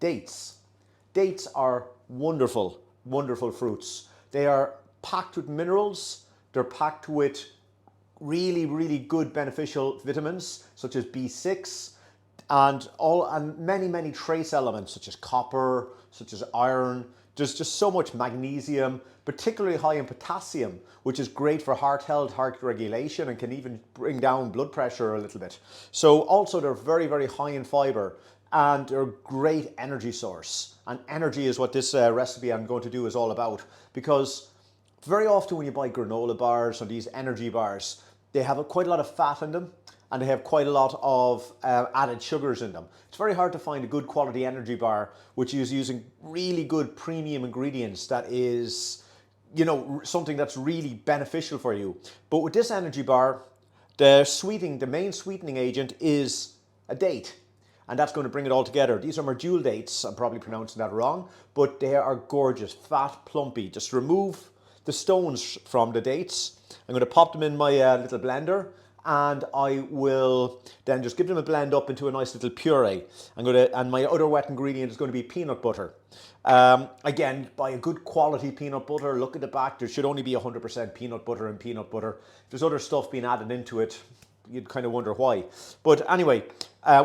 Dates. Dates are wonderful, wonderful fruits. They are packed with minerals. They're packed with really, really good beneficial vitamins such as B6 and many, many trace elements such as copper, such as iron. There's just so much magnesium, particularly high in potassium, which is great for heart health, heart regulation, and can even bring down blood pressure a little bit. So also they're very, very high in fiber and they're a great energy source. And energy is what this recipe I'm going to do is all about, because very often when you buy granola bars or these energy bars, they have quite a lot of fat in them and they have quite a lot of added sugars in them. It's very hard to find a good quality energy bar which is using really good premium ingredients that is, you know, something that's really beneficial for you. But with this energy bar, the main sweetening agent is a date. And that's going to bring it all together. These are Merjul dates. I'm probably pronouncing that wrong, but they are gorgeous, fat, plumpy. Just remove the stones from the dates. I'm going to pop them in my little blender, and I will then just give them a blend up into a nice little puree. And my other wet ingredient is going to be peanut butter. Again, buy a good quality peanut butter. Look at the back. There should only be 100% peanut butter in peanut butter. If there's other stuff being added into it, you'd kind of wonder why. But anyway,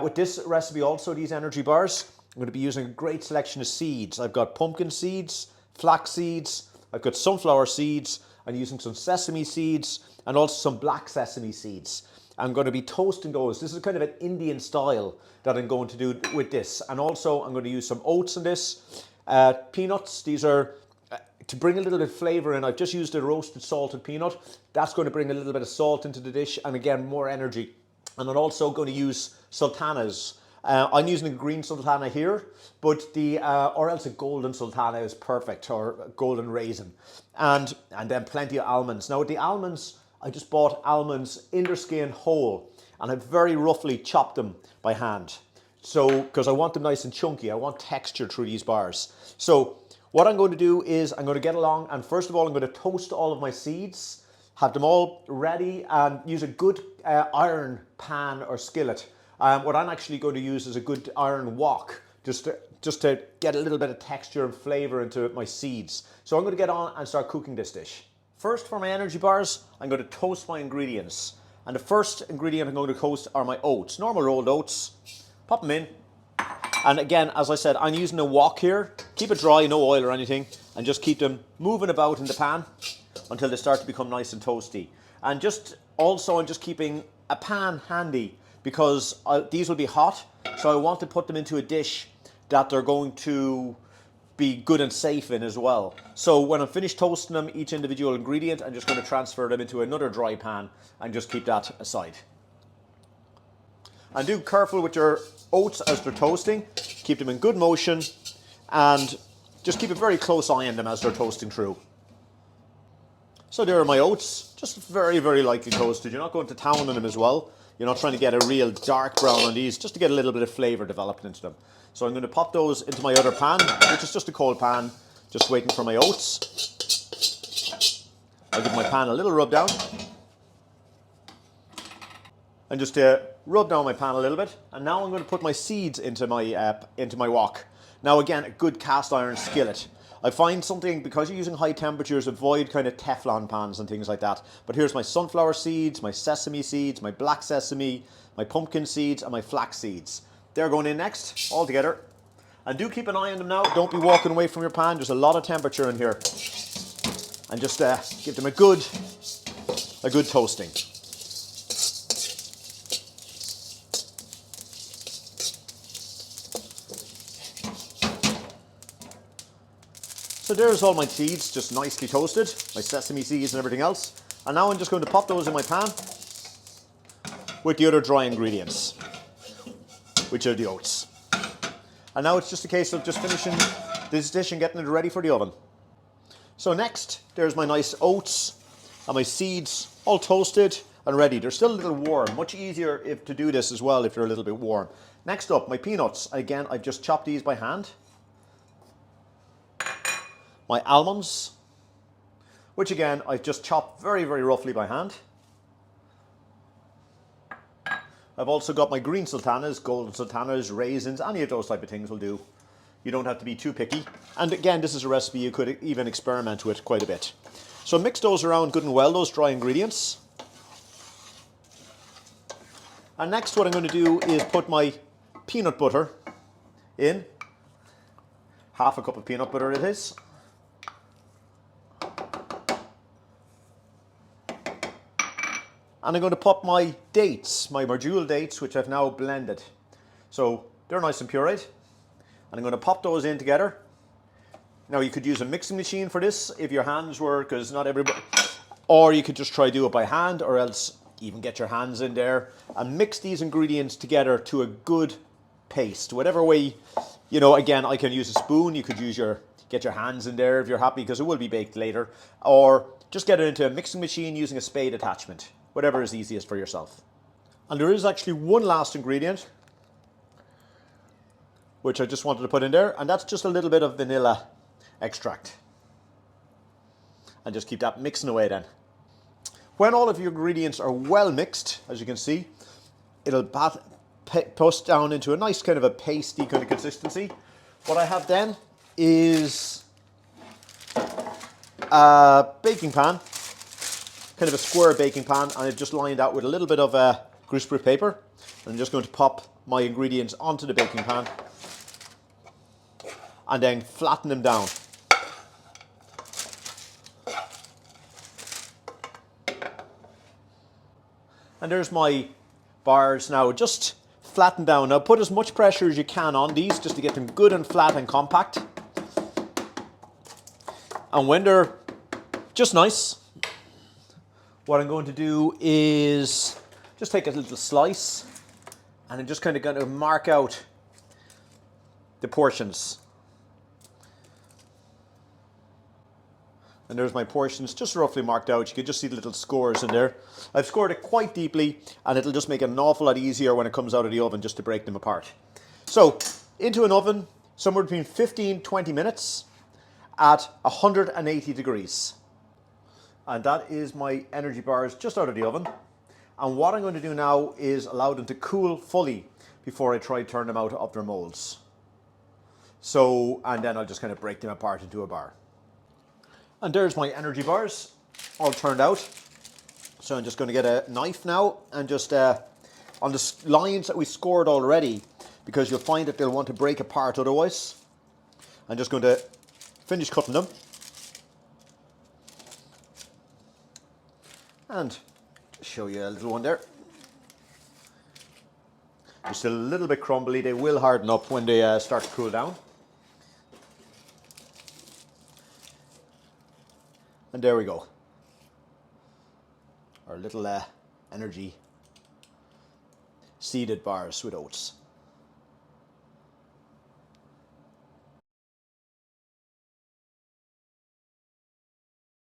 with this recipe also, these energy bars, I'm going to be using a great selection of seeds. I've got pumpkin seeds, flax seeds, I've got sunflower seeds, I'm using some sesame seeds and also some black sesame seeds. I'm going to be toasting those. This is kind of an Indian style that I'm going to do with this. And also I'm going to use some oats in this. Peanuts, these are to bring a little bit of flavour in. I've just used a roasted salted peanut. That's going to bring a little bit of salt into the dish and again more energy. And I'm also going to use sultanas. I'm using a green sultana here, but or else a golden sultana is perfect, or a golden raisin. And then plenty of almonds. Now with the almonds, I just bought almonds in their skin whole, and I very roughly chopped them by hand. So, because I want them nice and chunky, I want texture through these bars. So what I'm going to do is I'm going to get along, and first of all I'm going to toast all of my seeds, have them all ready, and use a good iron pan or skillet. What I'm actually going to use is a good iron wok, just to get a little bit of texture and flavour into my seeds. So I'm going to get on and start cooking this dish. First, for my energy bars, I'm going to toast my ingredients. And the first ingredient I'm going to toast are my oats, normal rolled oats. Pop them in. And again, as I said, I'm using a wok here. Keep it dry, no oil or anything, and just keep them moving about in the pan until they start to become nice and toasty. And I'm just keeping a pan handy, because these will be hot, so I want to put them into a dish that they're going to be good and safe in as well. So when I'm finished toasting them, each individual ingredient, I'm just going to transfer them into another dry pan and just keep that aside. And do careful with your oats as they're toasting. Keep them in good motion and just keep a very close eye on them as they're toasting through. So there are my oats, just very, very lightly toasted. You're not going to town on them as well. You're not trying to get a real dark brown on these, just to get a little bit of flavour developed into them. So I'm going to pop those into my other pan, which is just a cold pan, just waiting for my oats. I'll give my pan a little rub down. And just rub down my pan a little bit. And now I'm going to put my seeds into my wok. Now again, a good cast iron skillet. I find something, because you're using high temperatures, avoid kind of Teflon pans and things like that. But here's my sunflower seeds, my sesame seeds, my black sesame, my pumpkin seeds, and my flax seeds. They're going in next, all together. And do keep an eye on them now. Don't be walking away from your pan. There's a lot of temperature in here. And just give them a good toasting. So there's all my seeds, just nicely toasted, my sesame seeds and everything else. And now I'm just going to pop those in my pan with the other dry ingredients, which are the oats. And now it's just a case of just finishing this dish and getting it ready for the oven. So next, there's my nice oats and my seeds all toasted and ready. They're still a little warm, much easier to do this as well if they're a little bit warm. Next up, my peanuts. Again, I've just chopped these by hand. My almonds, which again, I've just chopped very, very roughly by hand. I've also got my green sultanas, golden sultanas, raisins, any of those type of things will do. You don't have to be too picky. And again, this is a recipe you could even experiment with quite a bit. So mix those around good and well, those dry ingredients. And next what I'm going to do is put my peanut butter in. Half a cup of peanut butter it is. And I'm going to pop my dates, my marjoule dates, which I've now blended. So they're nice and pureed. And I'm going to pop those in together. Now you could use a mixing machine for this if your hands were, because not everybody, or you could just try do it by hand, or else even get your hands in there and mix these ingredients together to a good paste. Whatever way, you know, again, I can use a spoon. You could get your hands in there if you're happy, because it will be baked later, or just get it into a mixing machine using a spade attachment. Whatever is easiest for yourself. And there is actually one last ingredient which I just wanted to put in there, and that's just a little bit of vanilla extract. And just keep that mixing away then. When all of your ingredients are well mixed, as you can see, it'll post down into a nice kind of a pasty kind of consistency. What I have then is a baking pan, kind of a square baking pan, and I've just lined out with a little bit of greaseproof paper. I'm just going to pop my ingredients onto the baking pan and then flatten them down. And there's my bars now, just flattened down. Now put as much pressure as you can on these just to get them good and flat and compact. And when they're just nice, what I'm going to do is just take a little slice and I'm just kind of going to mark out the portions. And there's my portions just roughly marked out. You can just see the little scores in there. I've scored it quite deeply, and it'll just make it an awful lot easier when it comes out of the oven just to break them apart. So into an oven, somewhere between 15-20 minutes at 180 degrees. And that is my energy bars just out of the oven. And what I'm going to do now is allow them to cool fully before I try to turn them out of their molds. So, and then I'll just kind of break them apart into a bar. And there's my energy bars, all turned out. So I'm just going to get a knife now and just on the lines that we scored already, because you'll find that they'll want to break apart otherwise. I'm just going to finish cutting them. And show you a little one there. Just a little bit crumbly. They will harden up when they start to cool down. And there we go. Our little energy seeded bars with oats.